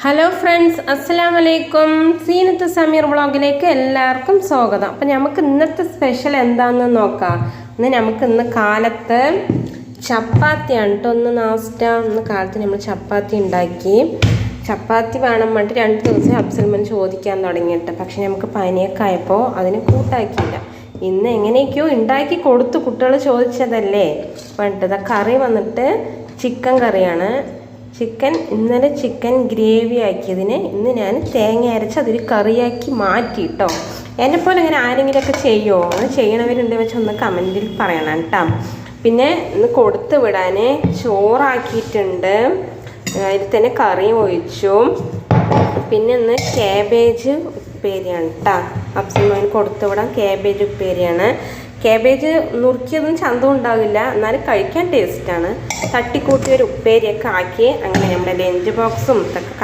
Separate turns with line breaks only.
Hello friends, അസ്സലാമു അലൈക്കും. സീനത്ത് സമീർ വ്ളോഗിലേക്ക് എല്ലാവർക്കും സ്വാഗതം. അപ്പം നമുക്ക് ഇന്നത്തെ സ്പെഷ്യൽ എന്താണെന്ന് നോക്കാം. ഇന്ന് കാലത്ത് ചപ്പാത്തിയാണ് കേട്ടോ. ഇന്ന് കാലത്ത് നമ്മൾ ചപ്പാത്തി ഉണ്ടാക്കി. ചപ്പാത്തി വേണം പറഞ്ഞിട്ട് 2 ദിവസം അബ്സൽമൻ ചോദിക്കാൻ തുടങ്ങിയിട്ട്, പക്ഷെ നമുക്ക് പനിയൊക്കെ ആയപ്പോൾ അതിന് കൂട്ടാക്കിയില്ല. ഇന്ന് എങ്ങനെയൊക്കെയോ ഉണ്ടാക്കി കൊടുത്തു, കുട്ടികൾ ചോദിച്ചതല്ലേ പറഞ്ഞിട്ട്. കറി വന്നിട്ട് ചിക്കൻ കറിയാണ്. ഇന്നലെ ചിക്കൻ ഗ്രേവി ആക്കിയതിന് ഇന്ന് ഞാൻ തേങ്ങ അരച്ച് അതൊരു കറിയാക്കി മാറ്റി കേട്ടോ. എന്നെപ്പോലെ ഇങ്ങനെ ആരെങ്കിലുമൊക്കെ ചെയ്യുമോ? അങ്ങനെ ചെയ്യണവരുണ്ടെന്ന് വെച്ചാൽ ഒന്ന് കമൻറ്റിൽ പറയണം കേട്ടോ. പിന്നെ ഇന്ന് കൊടുത്തു വിടാൻ ചോറാക്കിയിട്ടുണ്ട്, അതിൽ തന്നെ കറിയും ഒഴിച്ചു. പിന്നെ ഇന്ന് ക്യാബേജ് ഉപ്പേരിയാണ് കേട്ടോ. അബ്സൽമാൻ കൊടുത്തു വിടാൻ ക്യാബേജ് ഉപ്പേരിയാണ്. ക്യാബേജ് നുറുക്കിയതും ചന്തവും ഉണ്ടാവില്ല, എന്നാലും കഴിക്കാൻ ടേസ്റ്റാണ്. തട്ടിക്കൂട്ടിയൊരു ഉപ്പേരിയൊക്കെ ആക്കി അങ്ങനെ നമ്മുടെ ലഞ്ച് ബോക്സും ഇതൊക്കെ